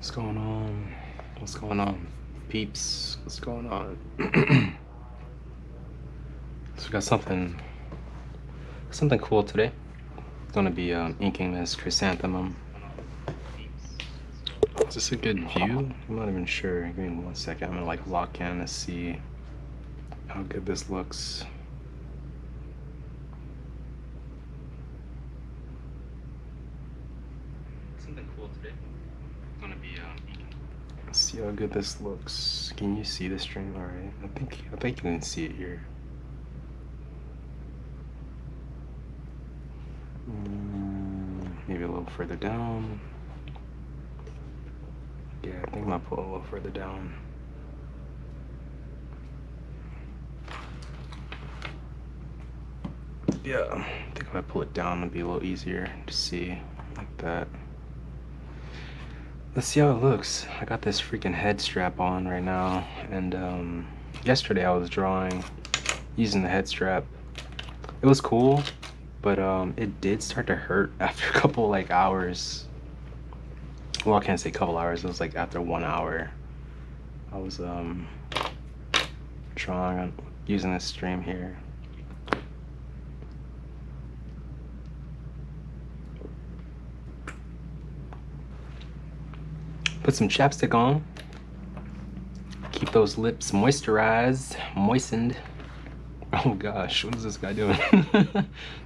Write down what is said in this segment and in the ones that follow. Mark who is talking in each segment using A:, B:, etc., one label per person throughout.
A: What's going on? What's going on, peeps? What's going on? So we got something cool today. It's gonna be inking this chrysanthemum. Is this a good view? I'm not even sure. Give me 1 second. I'm gonna like lock in to see how good this looks. Something cool today. It's gonna be inking. Let's see how good this looks. Can you see the string? All right. I think you can see it here. Maybe a little further down. Yeah, I think I might pull it a little further down. Yeah, I think if I pull it down, it'll be a little easier to see, like that. Let's see how it looks. I got this freaking head strap on right now, and yesterday I was drawing using the head strap. It was cool, but it did start to hurt after a couple like hours. Well, I can't say couple hours. It was like after 1 hour. I was drawing on using this stream here. Put some chapstick on. Keep those lips moisturized, moistened. Oh gosh, what is this guy doing?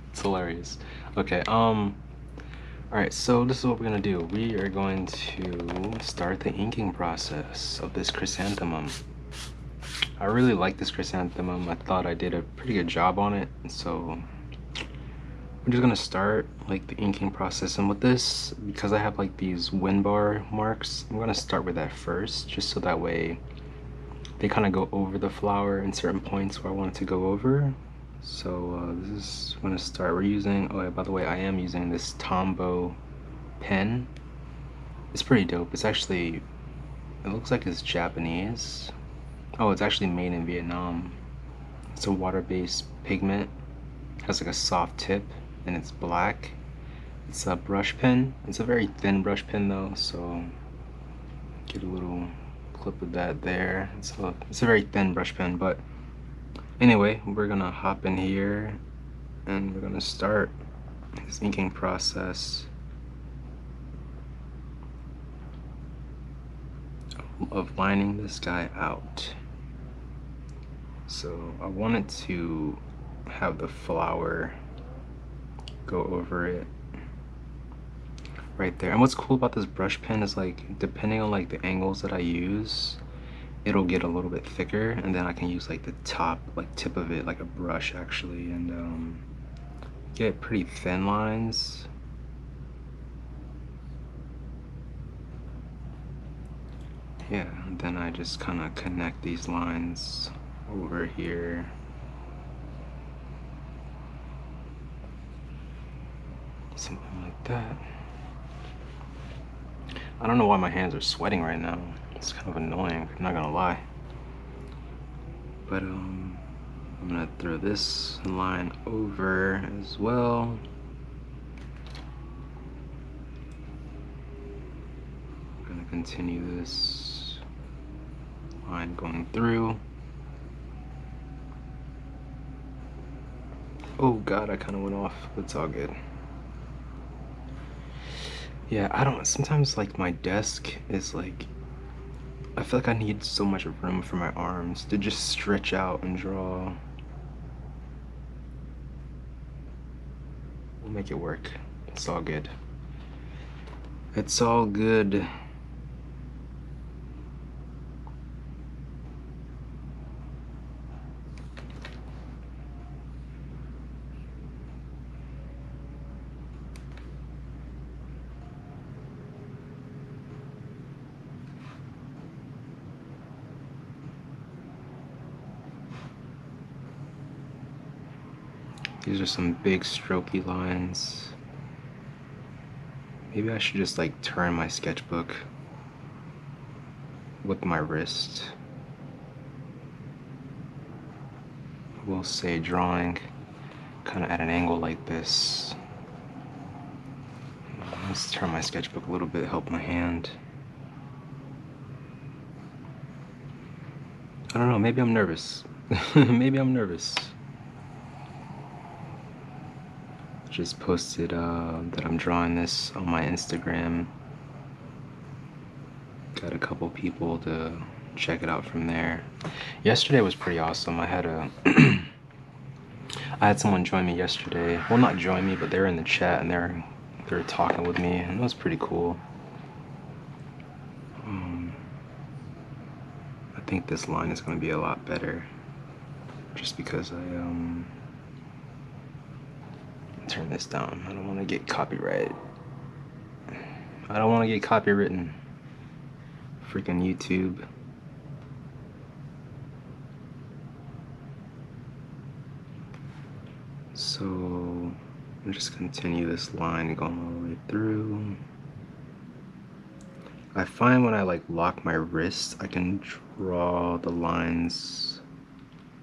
A: It's hilarious. Okay, alright, so this is what we're gonna do. We are going to start the inking process of this chrysanthemum. I really like this chrysanthemum. I thought I did a pretty good job on it, so we're just gonna start like the inking process. And with this, because I have like these wind bar marks, I'm gonna start with that first, just so that way they kind of go over the flower in certain points where I want it to go over. So this is gonna start. We're using, oh yeah, by the way, I am using this Tombow pen. It's pretty dope. It's actually, it looks like it's Japanese. Oh, it's actually made in Vietnam. It's a water-based pigment. It has like a soft tip and it's black. It's a brush pen. It's a very thin brush pen though, so get a little clip of that there. It's a very thin brush pen, but anyway, we're gonna hop in here and we're gonna start this inking process of lining this guy out. So I wanted to have the flower go over it right there. And what's cool about this brush pen is like, depending on like the angles that I use, it'll get a little bit thicker, and then I can use like the top, like tip of it, like a brush actually, and get pretty thin lines. Yeah, and then I just kind of connect these lines over here. Something like that. I don't know why my hands are sweating right now. It's kind of annoying, I'm not gonna lie. But I'm gonna throw this line over as well. I'm gonna continue this line going through. Oh god, I kind of went off. It's all good. Yeah, I don't, sometimes like my desk is like, I feel like I need so much room for my arms to just stretch out and draw. We'll make it work. It's all good. It's all good. These are some big strokey lines. Maybe I should just like turn my sketchbook with my wrist. We'll say drawing kind of at an angle like this. Let's turn my sketchbook a little bit, help my hand. I don't know, maybe I'm nervous. Maybe I'm nervous. Just posted that I'm drawing this on my Instagram. Got a couple people to check it out from there. Yesterday was pretty awesome. I had I had someone join me yesterday. Well, not join me, but they were in the chat and they're talking with me, and it was pretty cool. I think this line is going to be a lot better, just because I turn this down. I don't want to get copyright. I don't want to get copywritten. Freaking YouTube. So I'm just continue this line going all the way through. I find when I like lock my wrist, I can draw the lines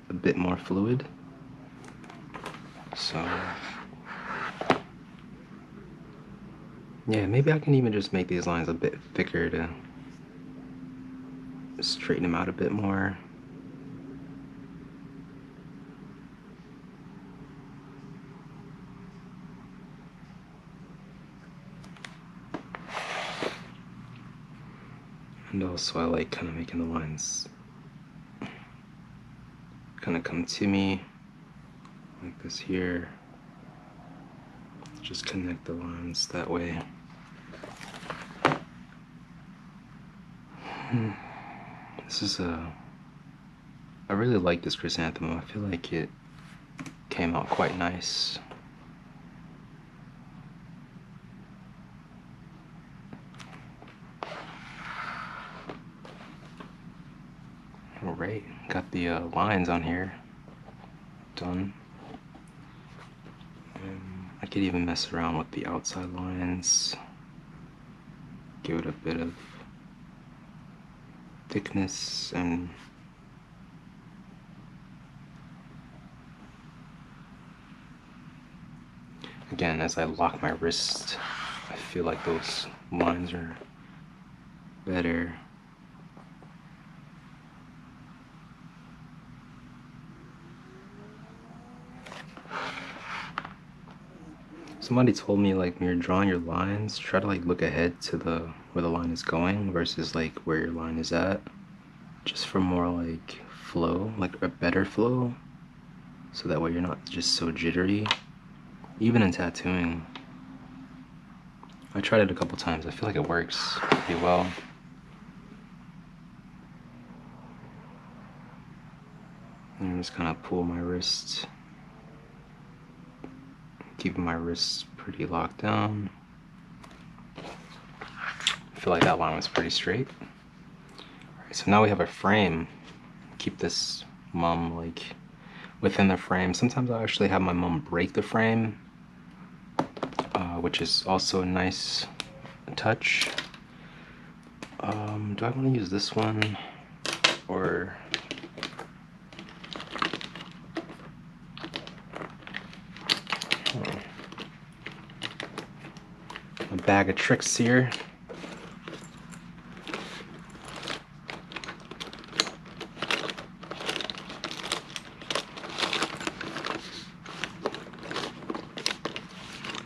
A: a bit more fluid. So yeah, maybe I can even just make these lines a bit thicker to straighten them out a bit more. And also I like kind of making the lines kind of come to me like this here. Just connect the lines that way. This is I really like this chrysanthemum. I feel like it came out quite nice. Alright, got the lines on here done. I could even mess around with the outside lines, give it a bit of thickness, and again, as I lock my wrist, I feel like those lines are better. Somebody told me, like, when you're drawing your lines, try to like look ahead to where the line is going versus like where your line is at, just for more like flow, like a better flow, so that way you're not just so jittery. Even in tattooing, I tried it a couple times. I feel like it works pretty well. And I'm just kind of pull my wrist, keeping my wrists pretty locked down. I feel like that line was pretty straight. Alright, so now we have a frame. Keep this mum like within the frame. Sometimes I actually have my mum break the frame, which is also a nice touch. Do I want to use this one or a bag of tricks here?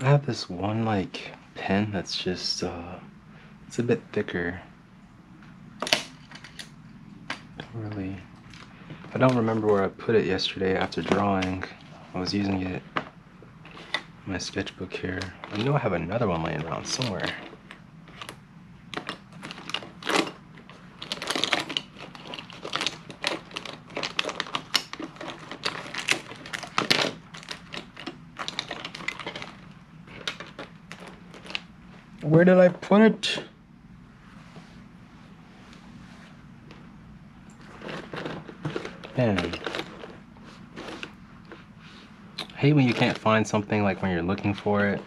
A: I have this one like pen that's just it's a bit thicker. Really, I don't remember where I put it yesterday after drawing. I was using it in my sketchbook here. I know I have another one laying around somewhere. Where did I put it? Man. I hate when you can't find something like when you're looking for it.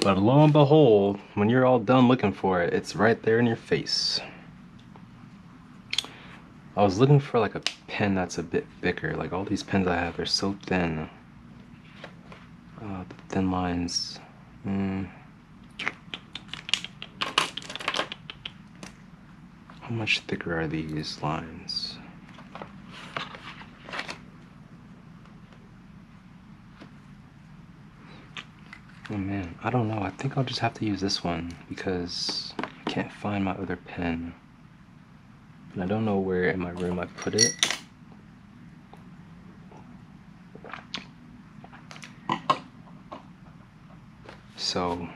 A: But lo and behold, when you're all done looking for it, it's right there in your face. I was looking for like a pen that's a bit thicker. Like all these pens I have are so thin. The thin lines. How much thicker are these lines? I don't know, I think I'll just have to use this one because I can't find my other pen. And I don't know where in my room I put it. So,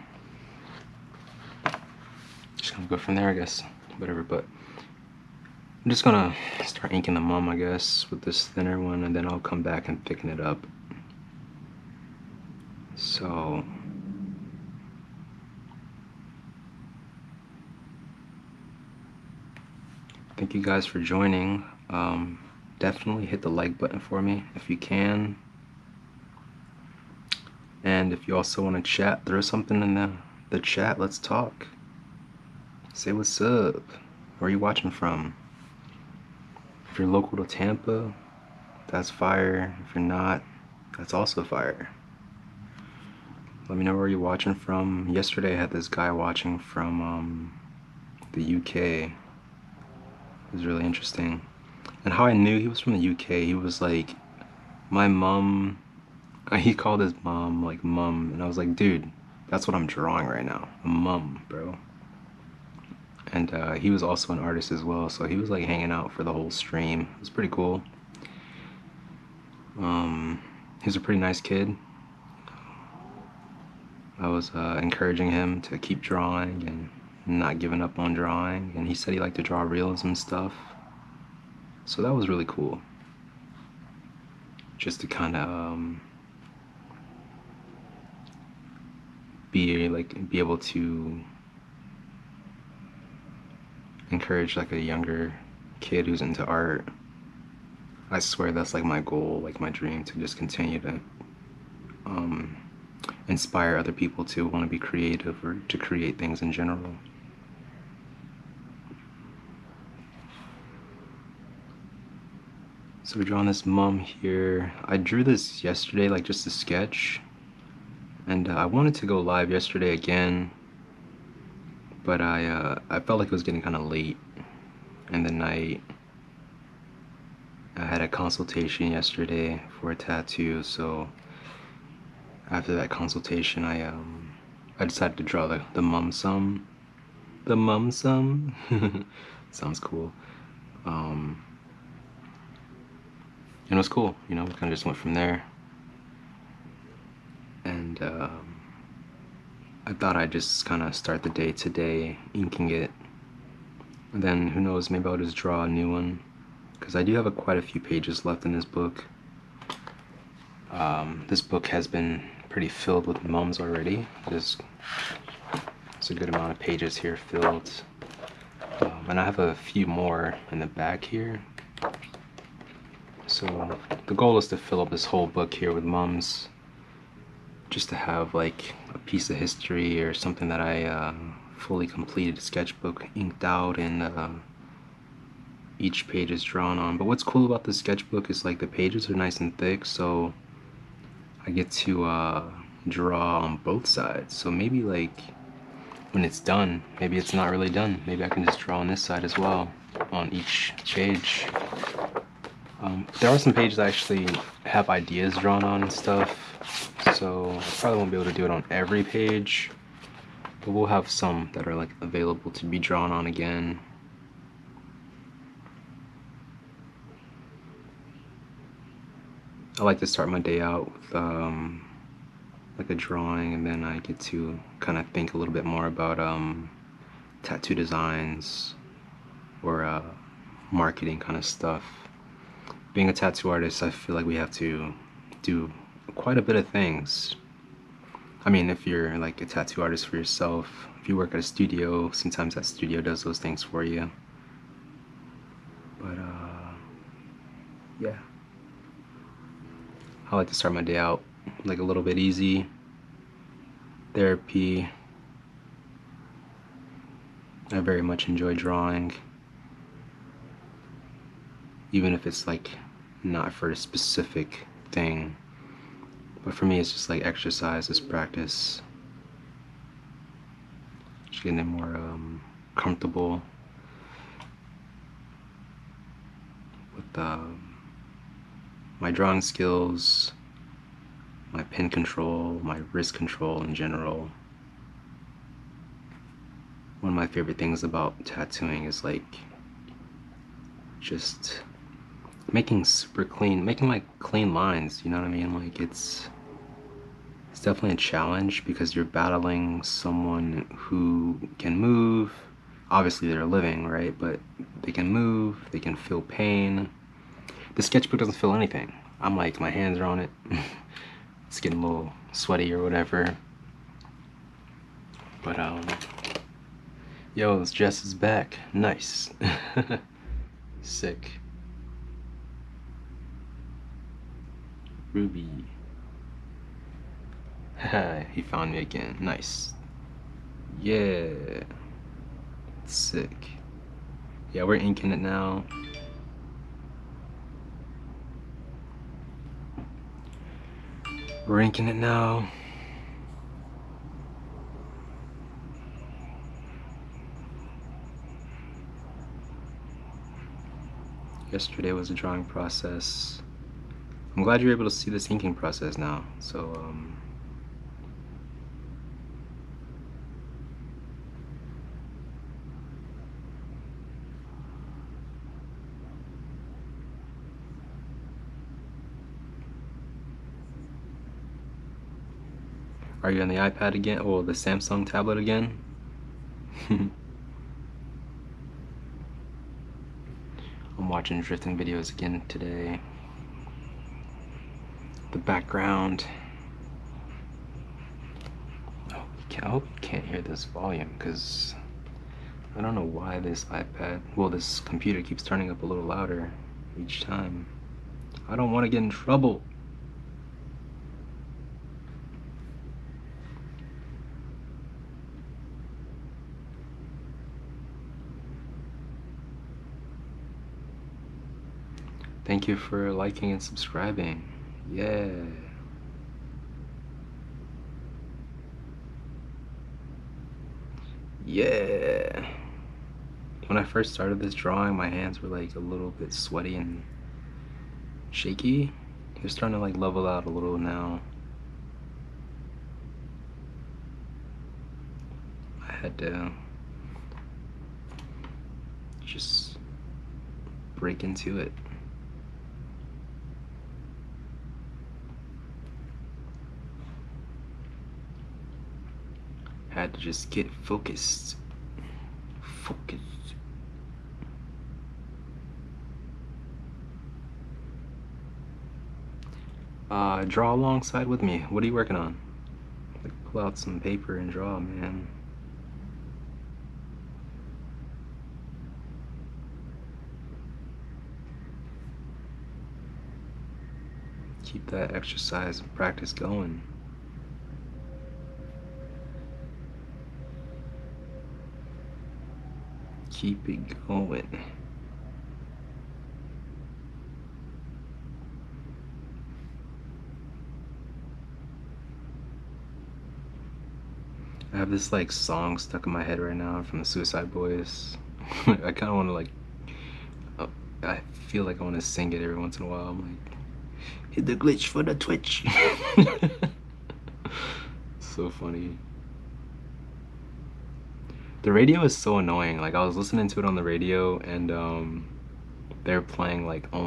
A: just gonna go from there, I guess. Whatever, but I'm just gonna start inking the mum, I guess, with this thinner one, and then I'll come back and thicken it up. So, thank you guys for joining. Definitely hit the like button for me if you can. And if you also want to chat, throw something in the chat. Let's talk. Say what's up. Where are you watching from? If you're local to Tampa, that's fire. If you're not, that's also fire. Let me know where you're watching from. Yesterday I had this guy watching from the UK. It was really interesting. And how I knew he was from the UK, he was like, my mom, he called his mom like mum, and I was like, dude, that's what I'm drawing right now, a mum, bro. And he was also an artist as well, so he was like hanging out for the whole stream. It was pretty cool. He was a pretty nice kid. I was encouraging him to keep drawing and not giving up on drawing, and he said he liked to draw realism stuff. So that was really cool. Just to kind of be able to encourage like a younger kid who's into art. I swear that's like my goal, like my dream, to just continue to inspire other people to want to be creative or to create things in general. So we're drawing this mum here. I drew this yesterday, like just a sketch, and I wanted to go live yesterday again, but I felt like it was getting kind of late in the night. I had a consultation yesterday for a tattoo, so after that consultation, I decided to draw the mum sum. The mum sum sounds cool. And it was cool, you know. We kind of just went from there, and I thought I'd just kind of start the day today inking it, and then who knows, maybe I'll just draw a new one, because I do have quite a few pages left in this book. This book has been pretty filled with mums already. There's a good amount of pages here filled, and I have a few more in the back here. So the goal is to fill up this whole book here with mums, just to have like a piece of history or something that I fully completed sketchbook inked out and each page is drawn on. But what's cool about the sketchbook is like the pages are nice and thick, so I get to draw on both sides. So maybe like when it's done, maybe it's not really done. Maybe I can just draw on this side as well on each page. There are some pages I actually have ideas drawn on and stuff, so I probably won't be able to do it on every page, but we'll have some that are like available to be drawn on again. I like to start my day out with like a drawing, and then I get to kind of think a little bit more about tattoo designs or marketing kind of stuff. Being a tattoo artist, I feel like we have to do quite a bit of things. I mean, if you're like a tattoo artist for yourself, if you work at a studio, sometimes that studio does those things for you. But yeah, I like to start my day out like a little bit easy. Therapy. I very much enjoy drawing, even if it's like not for a specific thing. But for me, it's just like exercise, it's practice. Just getting more comfortable with my drawing skills, my pen control, my wrist control in general. One of my favorite things about tattooing is like just making super clean, making like clean lines, you know what I mean? Like it's definitely a challenge because you're battling someone who can move. Obviously they're living, right? But they can move, they can feel pain. The sketchbook doesn't feel anything. I'm like, my hands are on it. It's getting a little sweaty or whatever. But yo, Jess is back. Nice. Sick. Ruby. Haha, he found me again. Nice. Yeah. Sick. Yeah, we're inking it now. We're inking it now. Yesterday was a drawing process. I'm glad you're able to see this inking process now. So, are you on the iPad again? Or the Samsung tablet again? I'm watching drifting videos again today. The background. I hope you can't hear this volume because I don't know why this iPad, well, this computer keeps turning up a little louder each time. I don't want to get in trouble. Thank you for liking and subscribing. Yeah. Yeah. When I first started this drawing, my hands were like a little bit sweaty and shaky. They're starting to like level out a little now. I had to just break into it. Had to just get focused. Focused. Draw alongside with me. What are you working on? Like, pull out some paper and draw, man. Keep that exercise and practice going. Keep it going. I have this like song stuck in my head right now from the Suicide Boys. I kind of want to like, I feel like I want to sing it every once in a while. I'm like, hit the glitch for the Twitch. So funny. The radio is so annoying. Like I was listening to it on the radio and they're playing like they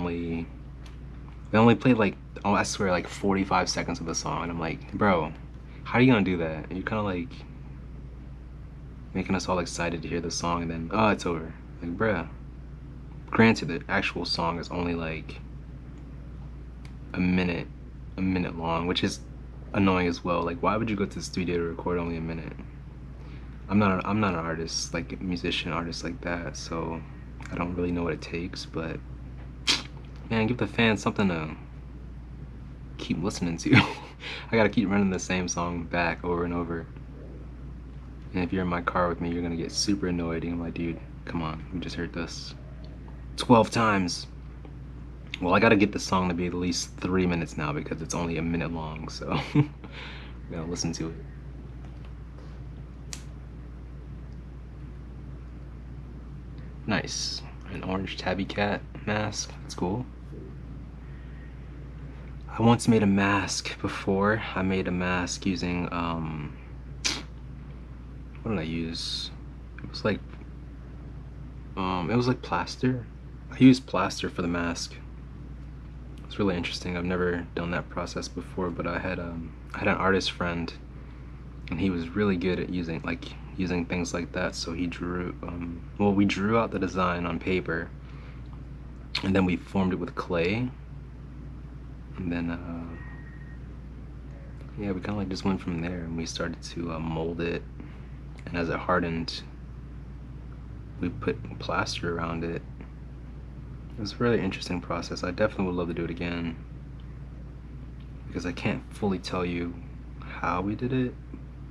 A: only played like, oh, I swear like 45 seconds of the song and I'm like, bro, how are you gonna do that? You're kind of like making us all excited to hear the song and then, oh, it's over. Like, bruh. Granted, the actual song is only like a minute long, which is annoying as well. Like, why would you go to the studio to record only a minute? I'm not an artist, like a musician artist like that, so I don't really know what it takes, but man, give the fans something to keep listening to. I gotta keep running the same song back over and over. And if you're in my car with me, you're gonna get super annoyed. And I'm like, dude, come on, we just heard this 12 times. Well, I gotta get the song to be at least 3 minutes now because it's only a minute long, so I'm gonna listen to it. Nice. An orange tabby cat mask. That's cool. I once made a mask before. I made a mask using what did I use? It was like plaster. I used plaster for the mask. It's really interesting. I've never done that process before, but I had an artist friend, and he was really good at using things like that. So he drew well, we drew out the design on paper, and then we formed it with clay, and then yeah, we kind of like just went from there, and we started to mold it, and as it hardened, we put plaster around it. It was a really interesting process. I definitely would love to do it again, because I can't fully tell you how we did it,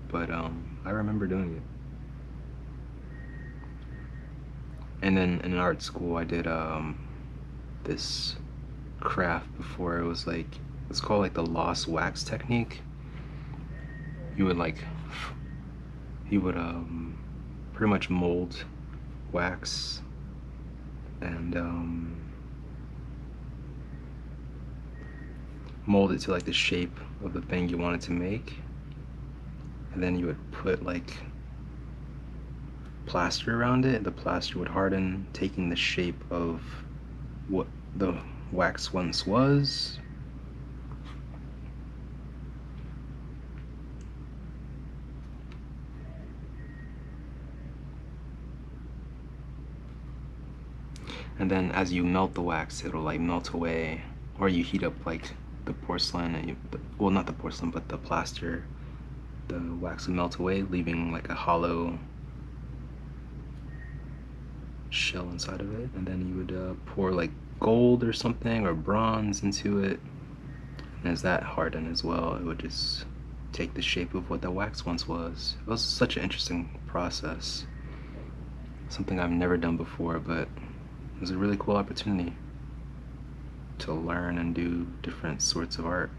A: but I remember doing it. And then in art school I did this craft before. It was like, it's called like the lost wax technique. You would pretty much mold wax and mold it to like the shape of the thing you wanted to make, and then you would put like plaster around it. The plaster would harden, taking the shape of what the wax once was. And then as you melt the wax, it'll like melt away, or you heat up like the porcelain, and well, not the porcelain, but the plaster, the wax would melt away, leaving like a hollow shell inside of it. And then you would pour like gold or something, or bronze into it, and as that hardened as well, it would just take the shape of what the wax once was. It was such an interesting process, something I've never done before, but it was a really cool opportunity to learn and do different sorts of art.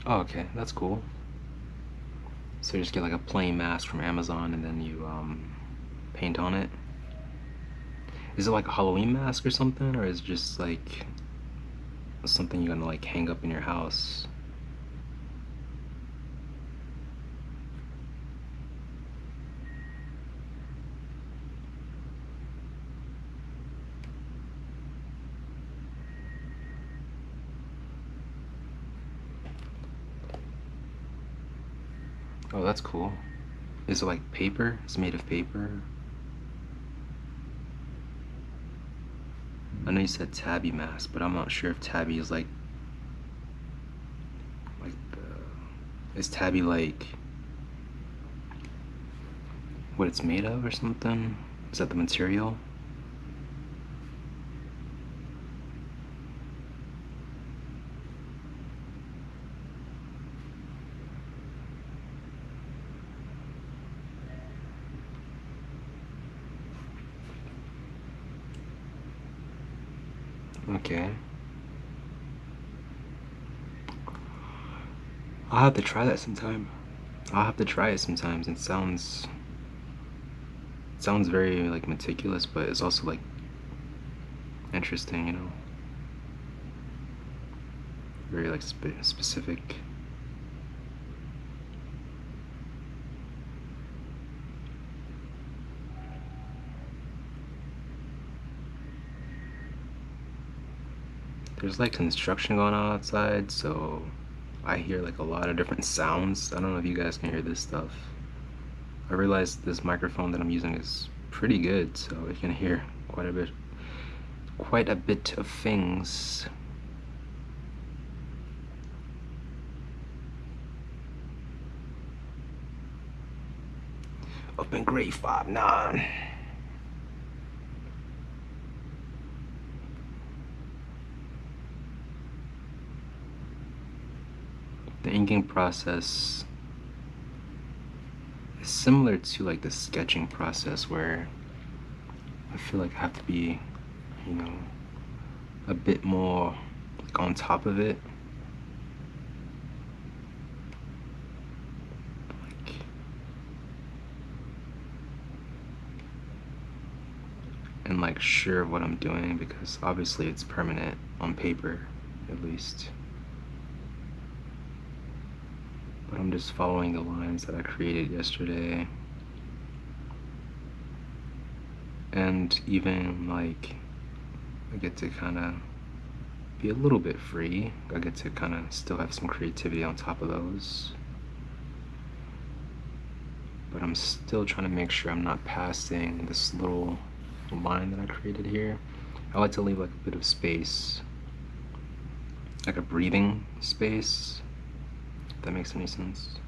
A: Oh, okay, that's cool. So you just get like a plain mask from Amazon, and then you paint on it. Is it like a Halloween mask or something, or is it just like something you're gonna like hang up in your house? Oh, that's cool. Is it like paper? It's made of paper? I know you said tabby mask, but I'm not sure if tabby is like is tabby like what it's made of or something? Is that the material? Okay. I'll have to try that sometime. I'll have to try it sometimes. It sounds very like meticulous, but it's also like interesting, you know. Very like specific. There's like construction going on outside, so I hear like a lot of different sounds. I don't know if you guys can hear this stuff. I realized this microphone that I'm using is pretty good, so it can hear quite a bit of things. Up in grade 5-9. The inking process is similar to like the sketching process, where I feel like I have to be, you know, a bit more like on top of it. Like, and like sure of what I'm doing, because obviously it's permanent on paper, at least. But I'm just following the lines that I created yesterday. And even like I get to kind of be a little bit free. I get to kind of still have some creativity on top of those. But I'm still trying to make sure I'm not passing this little line that I created here. I like to leave like a bit of space, like a breathing space, if that makes any sense.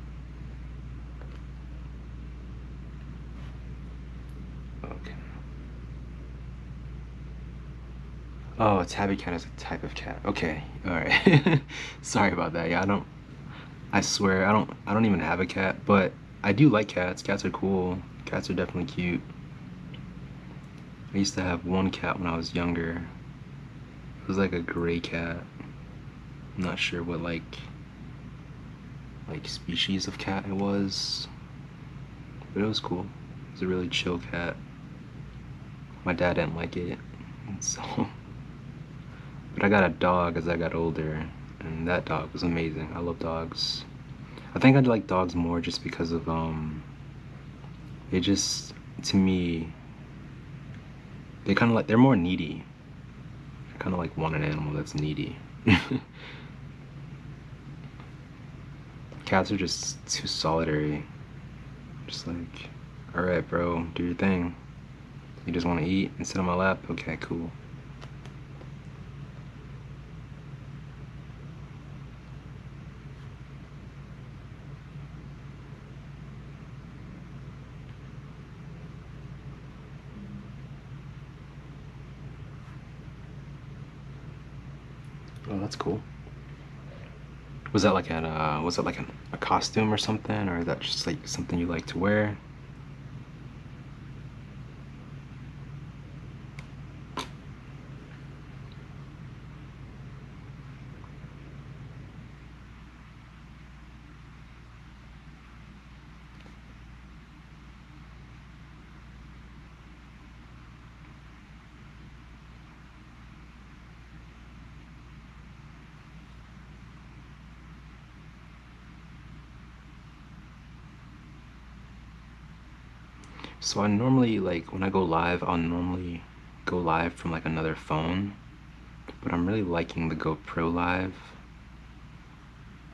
A: Okay. Oh, a tabby cat is a type of cat. Okay, all right. Sorry about that. Yeah, I swear, I don't even have a cat, but I do like cats. Cats are cool. Cats are definitely cute. I used to have one cat when I was younger. It was like a gray cat. I'm not sure what like species of cat it was, but it was cool. It was a really chill cat. My dad didn't like it, so. But I got a dog as I got older, and that dog was amazing. I love dogs. I think I'd like dogs more just because of they just, to me, they kind of like, they're more needy. I kind of like want an animal that's needy. Cats are just too solitary. Just like, all right, bro, do your thing. You just want to eat and sit on my lap? Okay, cool. Oh, that's cool. Was that like was it like a costume or something, or is that just like something you like to wear? So I normally, like, when I go live, I'll normally go live from like another phone, but I'm really liking the GoPro Live.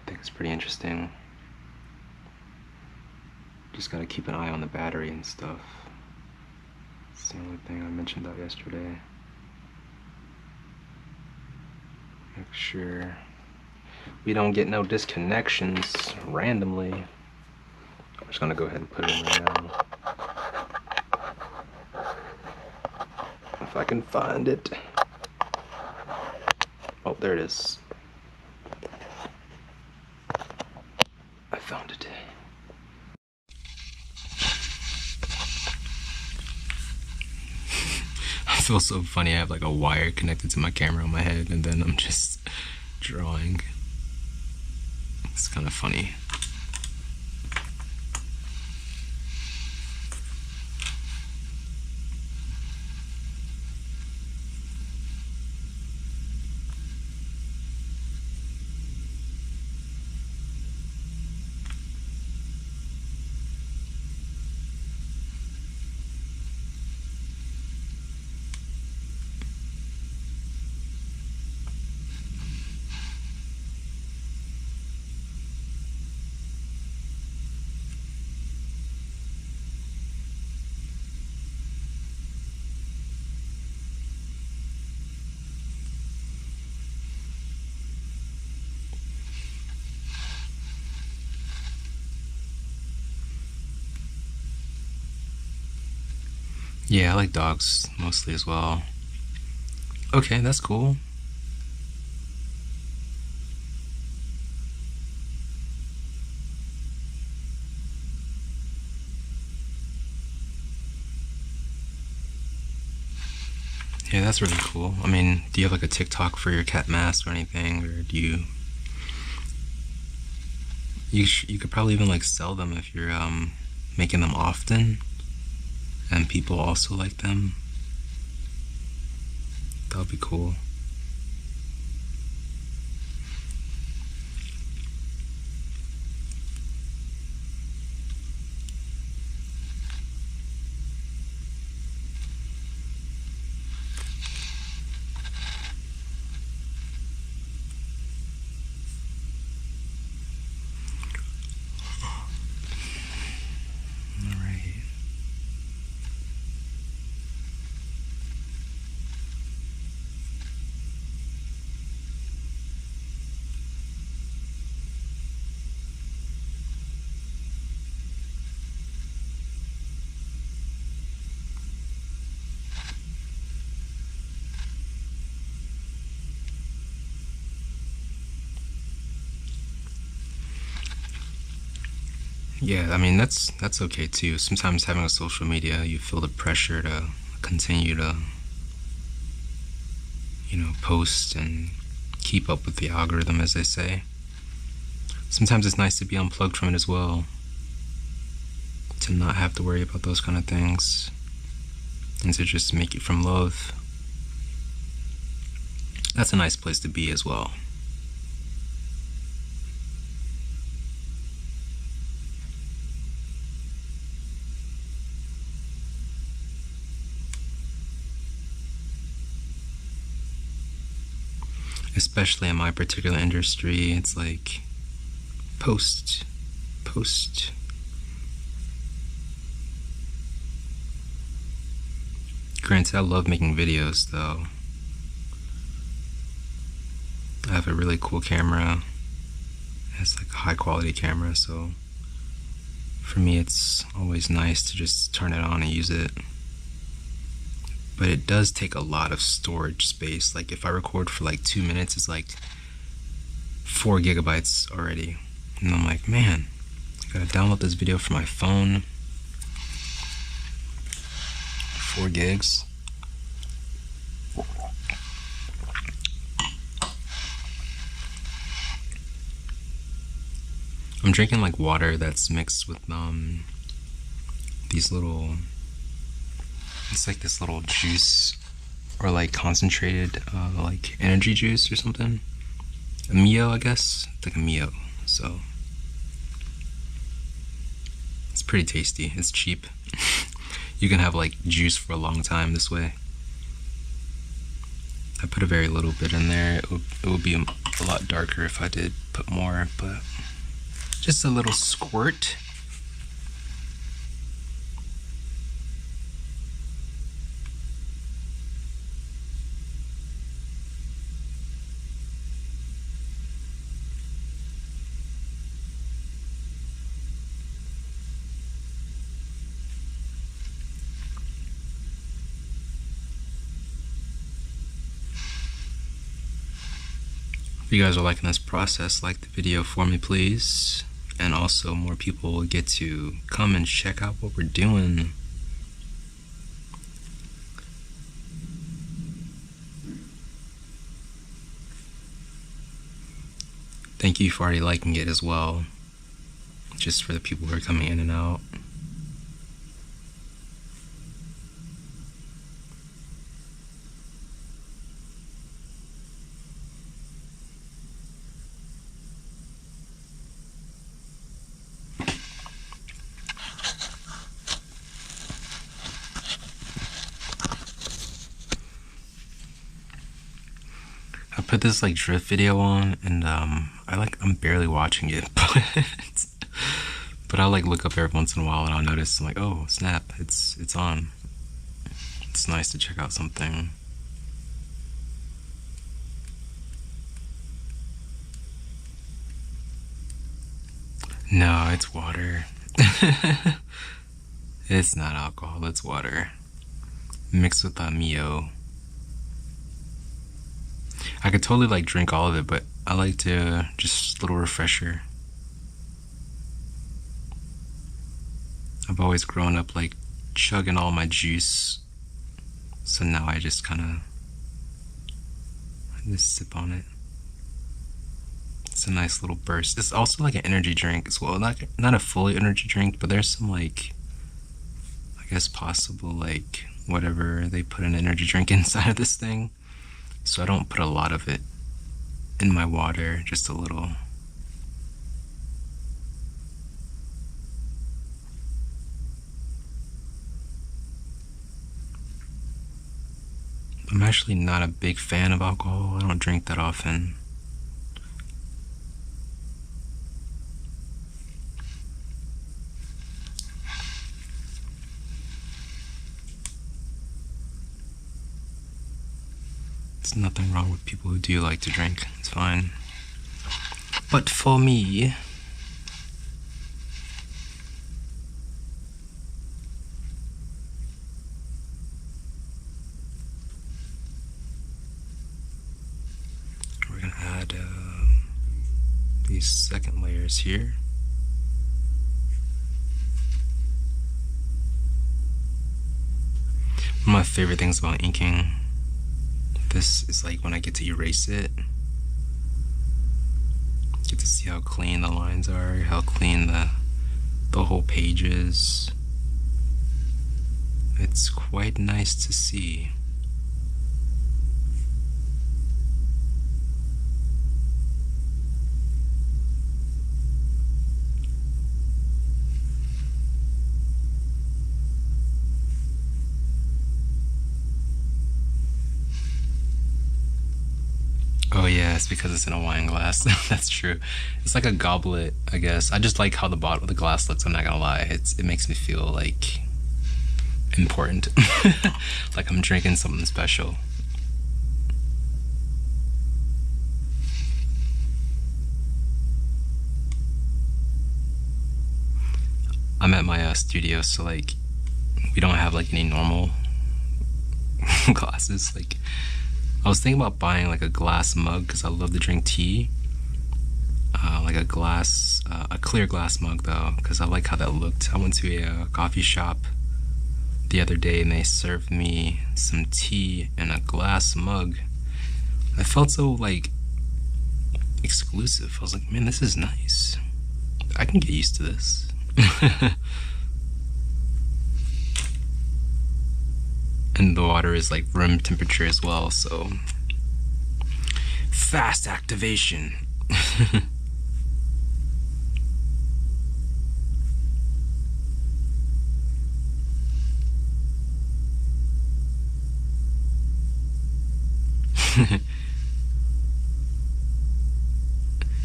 A: I think it's pretty interesting. Just gotta keep an eye on the battery and stuff. It's the only thing I mentioned that yesterday. Make sure we don't get no disconnections randomly. I'm just gonna go ahead and put it in right now. If I can find it. Oh, there it is. I found it. I feel so funny. I have like a wire connected to my camera on my head, and then I'm just drawing. It's kind of funny. Yeah, I like dogs mostly as well. Okay, that's cool. Yeah, that's really cool. I mean, do you have like a TikTok for your cat mask or anything, or do you could probably even like sell them if you're making them often, and people also like them. That would be cool. All right. Yeah, I mean that's okay too. Sometimes having a social media, you feel the pressure to continue to, post and keep up with the algorithm, as they say. Sometimes it's nice to be unplugged from it as well, to not have to worry about those kind of things, and to just make it from love. That's a nice place to be as well. Especially in my particular industry, it's like post. Granted, I love making videos though. I have a really cool camera. It's like a high quality camera, so for me it's always nice to just turn it on and use it. But it does take a lot of storage space. Like if I record for like 2 minutes, it's like 4 gigabytes already. And I'm like, man, I gotta download this video from my phone. 4 gigs. I'm drinking like water that's mixed with these little, it's like this little juice, or like concentrated like energy juice or something. A Mio, I guess. It's like a Mio. So it's pretty tasty. It's cheap. You can have like juice for a long time this way. I put a very little bit in there. It would be a lot darker if I did put more, but just a little squirt. If you guys are liking this process, like the video for me, please. And also more people will get to come and check out what we're doing. Thank you for already liking it as well, just for the people who are coming in and out. I put this like drift video on, and I'm barely watching it, but I'll like look up every once in a while and I'll notice, I'm like, oh snap, it's on. It's nice to check out something. No, it's water. It's not alcohol, it's water mixed with Mio. I could totally like drink all of it, but I like to just a little refresher. I've always grown up like chugging all my juice So now I just just sip on it. It's a nice little burst. It's also like an energy drink as well. Not a fully energy drink, but there's some like, I guess possible like whatever they put an energy drink inside of this thing. So I don't put a lot of it in my water, just a little. I'm actually not a big fan of alcohol. I don't drink that often. There's nothing wrong with people who do like to drink. It's fine. But for me, we're gonna add these second layers here. One of my favorite things about inking this is like when I get to erase it, get to see how clean the lines are, how clean the whole page is. It's quite nice to see. Oh yeah, it's because it's in a wine glass. That's true. It's like a goblet, I guess. I just like how the bottom of the glass looks, I'm not gonna lie. It makes me feel like important. Like I'm drinking something special. I'm at my studio, so like we don't have like any normal glasses. Like I was thinking about buying like a glass mug because I love to drink tea. Like a clear glass mug though, because I like how that looked. I went to a coffee shop the other day and they served me some tea in a glass mug. I felt so like exclusive. I was like, man, this is nice. I can get used to this. And the water is like room temperature as well, so fast activation.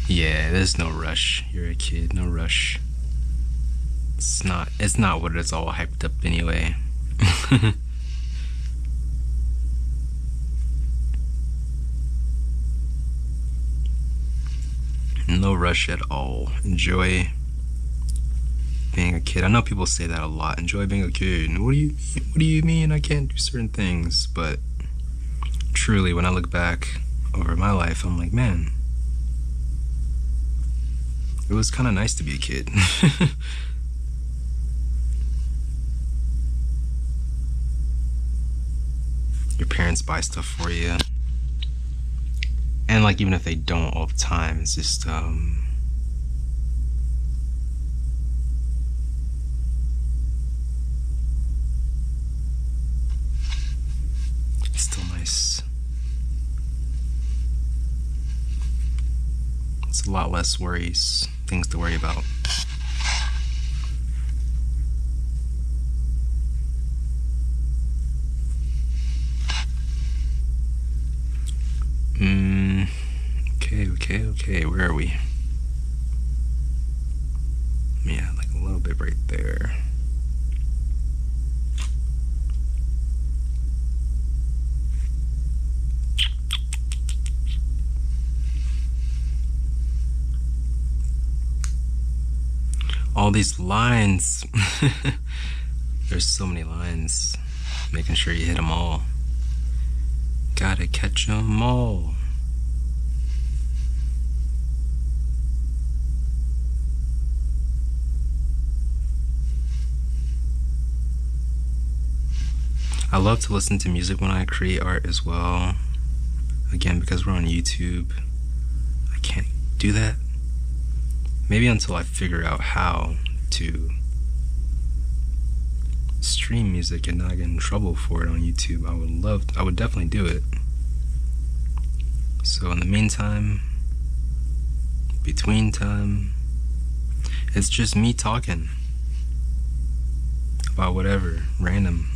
A: Yeah, there's no rush. You're a kid, no rush. It's not what it's all hyped up anyway. No rush at all. Enjoy being a kid. I know people say that a lot. Enjoy being a kid. What do you mean I can't do certain things? But truly, when I look back over my life, I'm like, man, it was kind of nice to be a kid. Your parents buy stuff for you. And like even if they don't all the time, it's just it's still nice. It's a lot less things to worry about. Okay, where are we? Yeah, like a little bit right there. All these lines. There's so many lines. Making sure you hit them all. Gotta catch them all. I love to listen to music when I create art as well. Again, because we're on YouTube, I can't do that. Maybe until I figure out how to stream music and not get in trouble for it on YouTube. I would definitely do it. So in the meantime, between time, it's just me talking about whatever, random.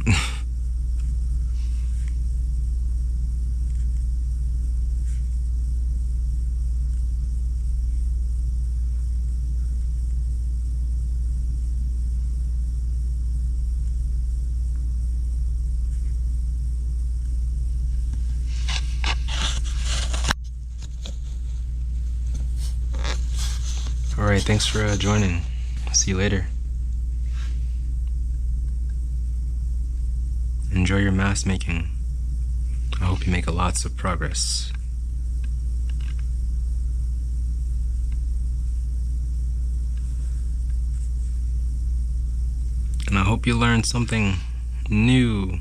A: Alright, thanks for joining. See you later. Enjoy your mask making. I hope you make lots of progress. And I hope you learned something new.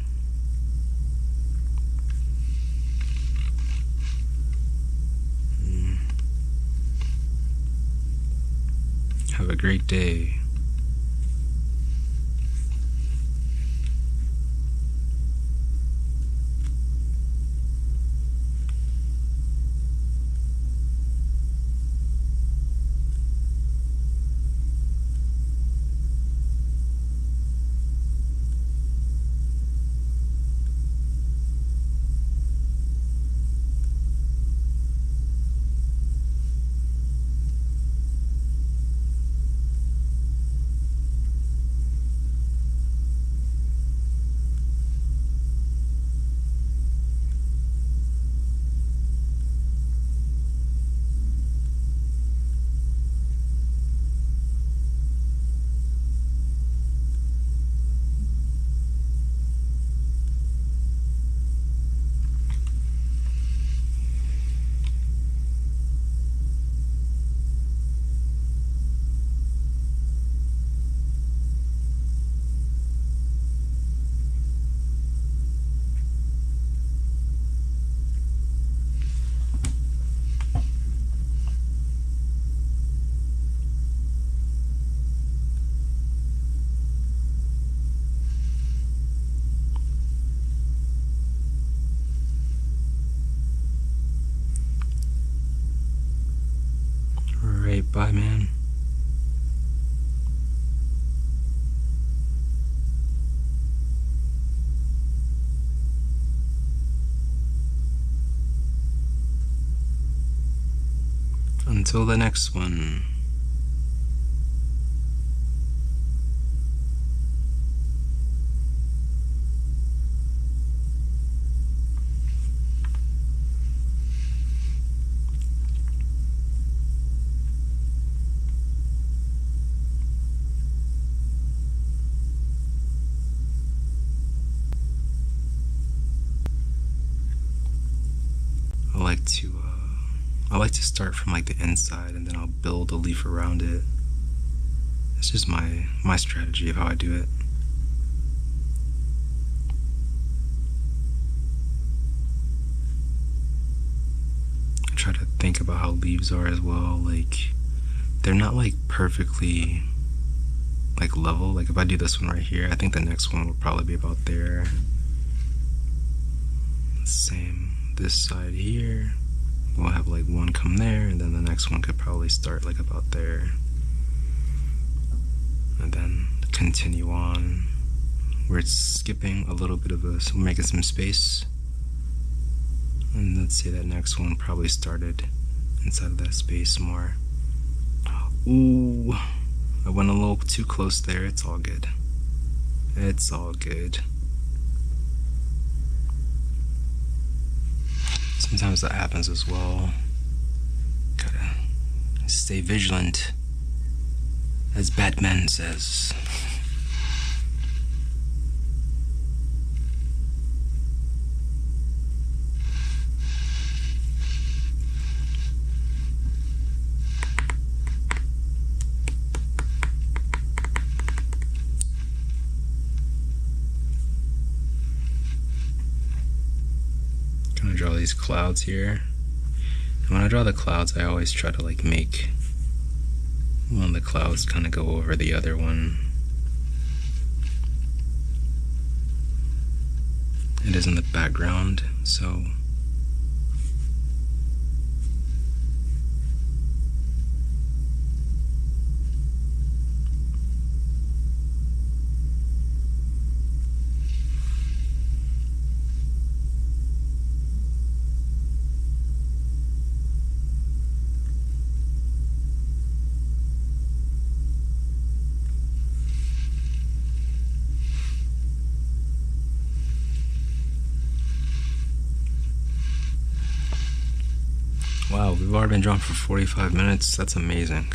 A: Have a great day. Alright, bye, man. Until the next one. I like to start from like the inside and then I'll build a leaf around it. It's just my strategy of how I do it. I try to think about how leaves are as well. Like, they're not like perfectly like level. Like if I do this one right here, I think the next one will probably be about there. Same this side here. We'll have like one come there, and then the next one could probably start like about there. And then continue on where it's skipping a little bit of making some space. And let's say that next one probably started inside of that space more. Ooh, I went a little too close there. It's all good. It's all good. Sometimes that happens as well. Gotta stay vigilant, as Batman says. draw these clouds here. And when I draw the clouds, I always try to like make one of the clouds kind of go over the other one. It is in the background, so wow, we've already been drawing for 45 minutes. That's amazing.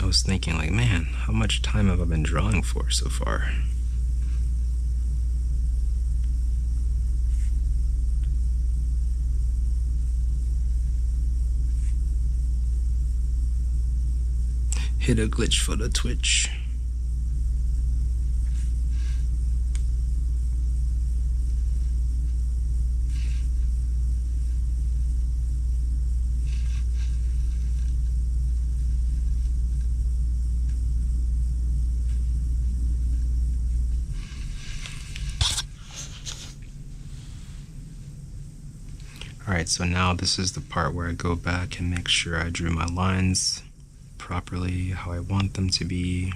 A: I was thinking like, man, how much time have I been drawing for so far? Hit a glitch for the Twitch. Alright, so now this is the part where I go back and make sure I drew my lines properly, how I want them to be.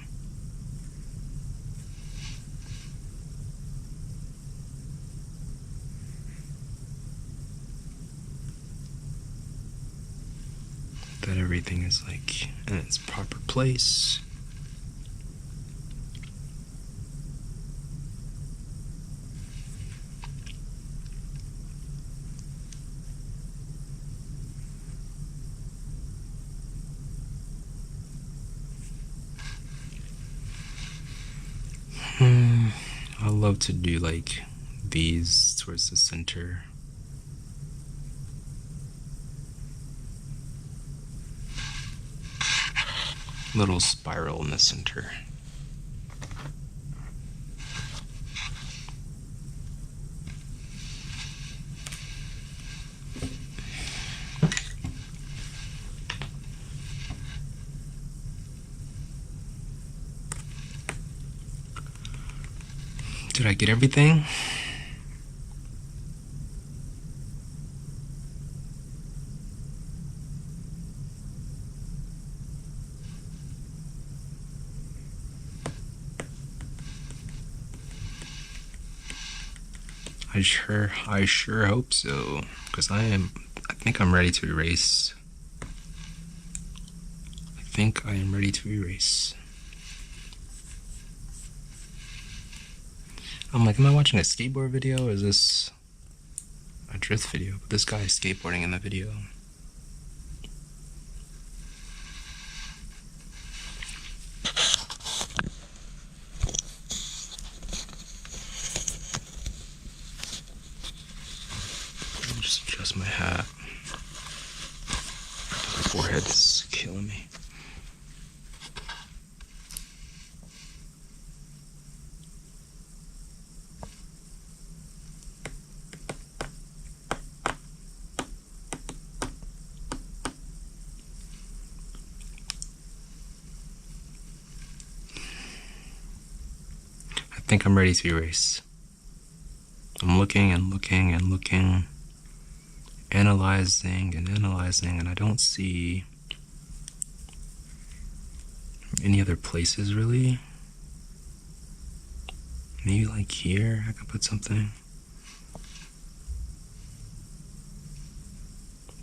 A: That everything is like in its proper place. I love to do like these towards the center. Little spiral in the center. Did I get everything? I sure hope so, because I think I'm ready to erase. I think I am ready to erase. I'm like, am I watching a skateboard video or is this a drift video? But this guy is skateboarding in the video. Let me just adjust my hat. My forehead's killing me. I think I'm ready to erase. I'm looking and looking and looking, analyzing and analyzing, and I don't see any other places really. Maybe like here I could put something.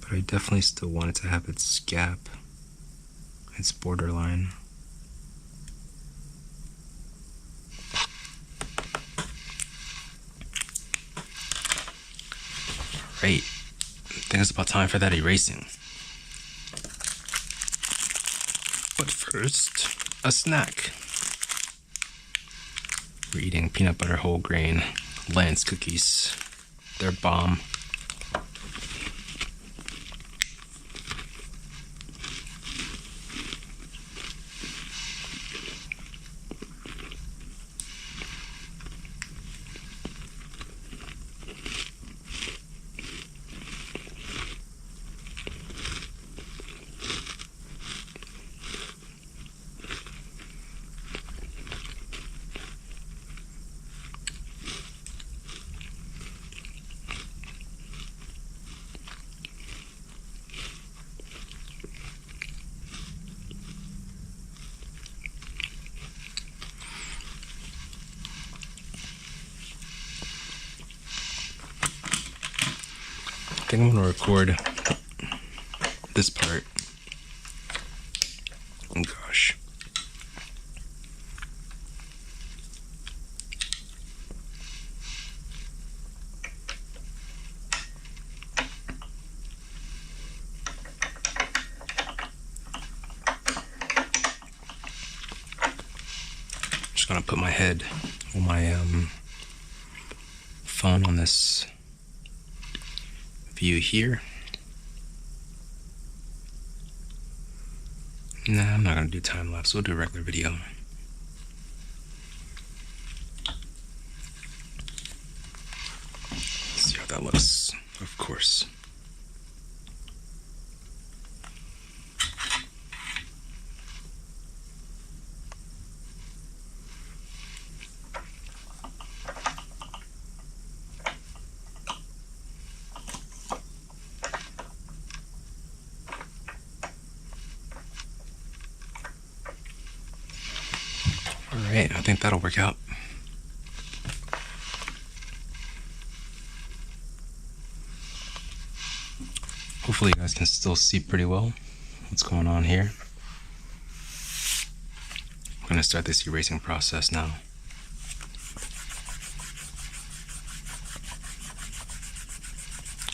A: But I definitely still want it to have its gap, its borderline. Great. I think it's about time for that erasing. But first, a snack. We're eating peanut butter whole grain Lance cookies. They're bomb. think I'm gonna record this part. Oh gosh. Just gonna put my head on my phone on this view here. Nah, I'm not gonna do time lapse. We'll do a regular video. See how that looks, of course. Alright, I think that'll work out. Hopefully you guys can still see pretty well what's going on here. I'm going to start this erasing process now.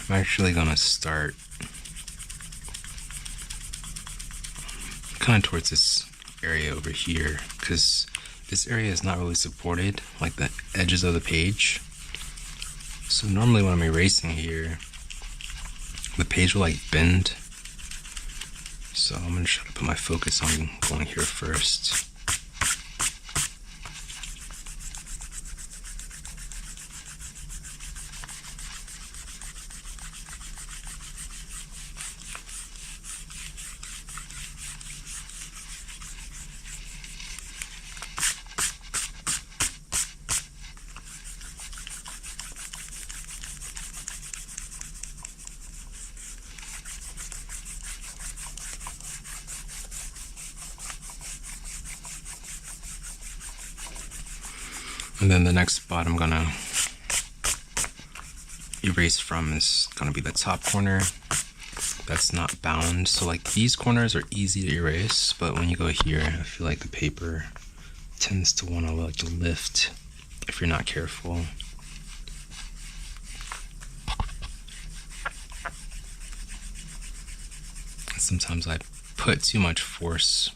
A: I'm actually going to start kind of towards this area over here, because this area is not really supported, like the edges of the page. So normally when I'm erasing here, the page will like bend. So I'm going to try to put my focus on going here first. And then the next spot I'm gonna erase from is gonna be the top corner that's not bound. So like these corners are easy to erase, but when you go here, I feel like the paper tends to want to like lift if you're not careful. And sometimes I put too much force.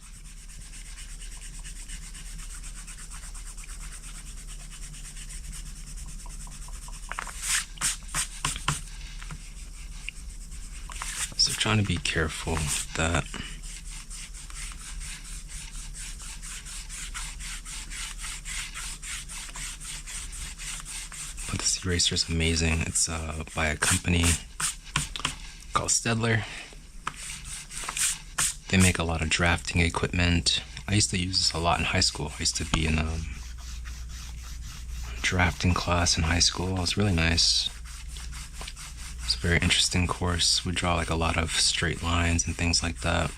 A: So trying to be careful with that. But this eraser is amazing. It's by a company called Stedler. They make a lot of drafting equipment. I used to use this a lot in high school. I used to be in a drafting class in high school. It was really nice. It's a very interesting course. We draw like a lot of straight lines and things like that.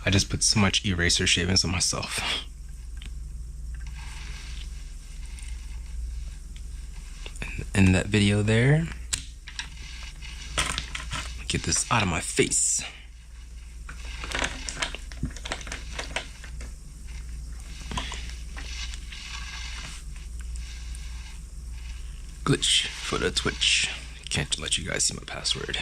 A: I just put so much eraser shavings on myself. In that video there, get this out of my face. Glitch for the Twitch. Can't let you guys see my password.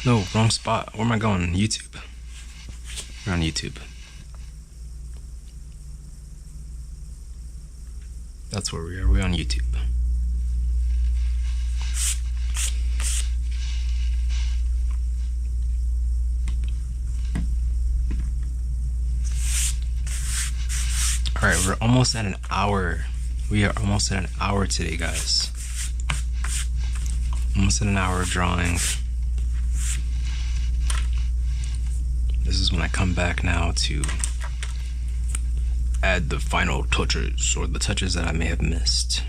A: No, wrong spot. Where am I going? YouTube. We're on YouTube. That's where we are. We're on YouTube. Alright, we're almost at an hour. We are almost at an hour today, guys. Almost at an hour of drawing. This is when I come back now to add the final touches, or the touches that I may have missed.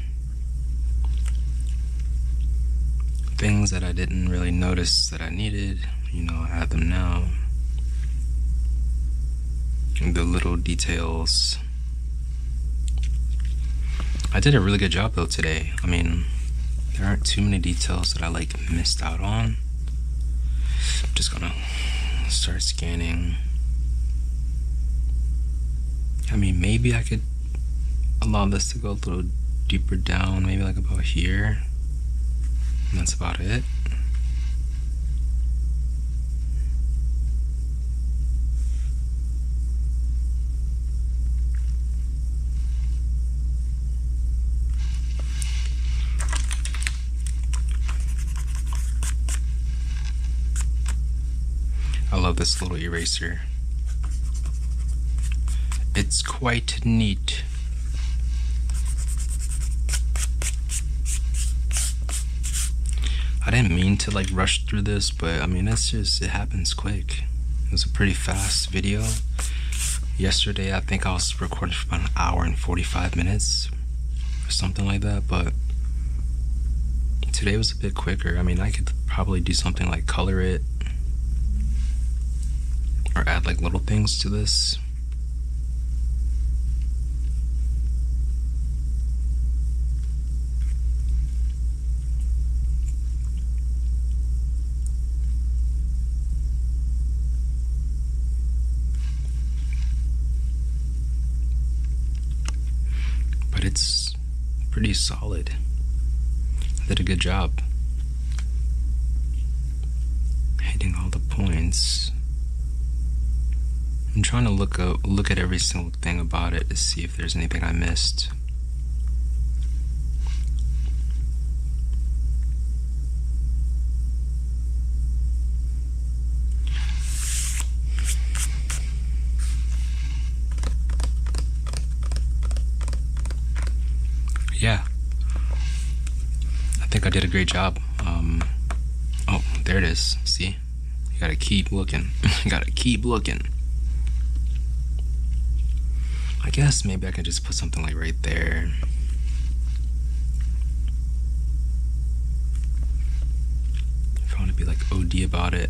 A: Things that I didn't really notice that I needed, you know, I add them now. And the little details. I did a really good job though today. I mean, there aren't too many details that I like missed out on. I'm just gonna start scanning. I mean, maybe I could allow this to go a little deeper down, maybe like about here. And that's about it. I love this little eraser. It's quite neat. I didn't mean to like rush through this, but I mean, it's just, it happens quick. It was a pretty fast video. Yesterday, I think I was recording for about an hour and 45 minutes or something like that, but today was a bit quicker. I mean, I could probably do something like color it or add like little things to this. But it's pretty solid. I did a good job hitting all the points. I'm trying to look at every single thing about it to see if there's anything I missed. Yeah, I think I did a great job. Oh, there it is. See, you gotta keep looking. You gotta keep looking. I guess maybe I can just put something like right there. If I want to be like OD about it.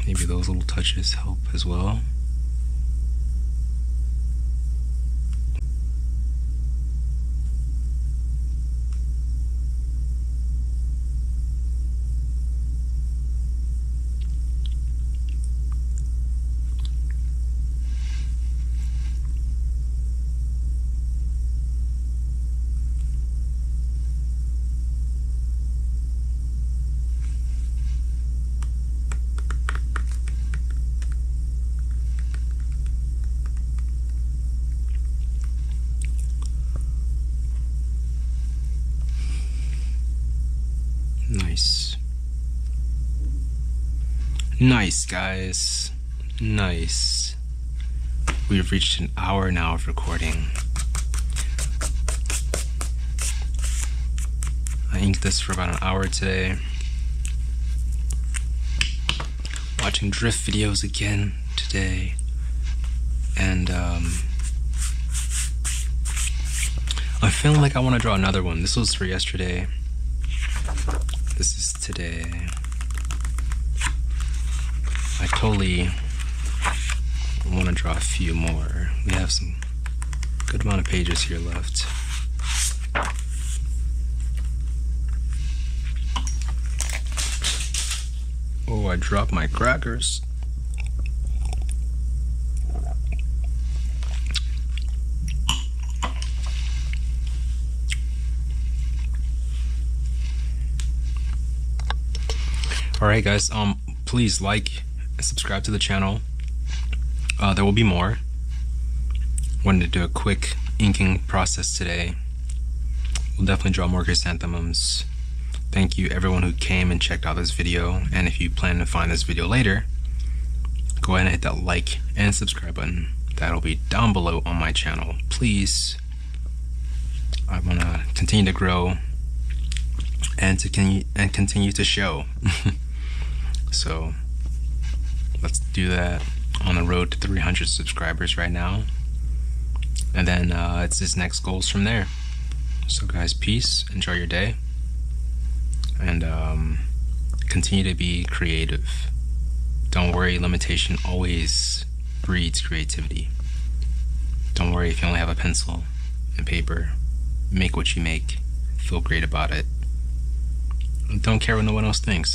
A: Maybe those little touches help as well. Nice. Nice, guys. Nice. We've reached an hour now of recording. I inked this for about an hour today. Watching drift videos again today. And I'm feeling like I want to draw another one. This was for yesterday. This is today. I totally want to draw a few more. We have some good amount of pages here left. Oh, I dropped my crackers. Alright guys, please like and subscribe to the channel. There will be more. Wanted to do a quick inking process today. We'll definitely draw more chrysanthemums. Thank you everyone who came and checked out this video, and if you plan to find this video later, go ahead and hit that like and subscribe button. That'll be down below on my channel. Please, I want to continue to grow and continue to show. So let's do that on the road to 300 subscribers right now, and then it's just next goals from there. So guys, peace, enjoy your day, and continue to be creative. Don't worry, limitation always breeds creativity. Don't worry if you only have a pencil and paper. Make what you make, feel great about it. Don't care what no one else thinks.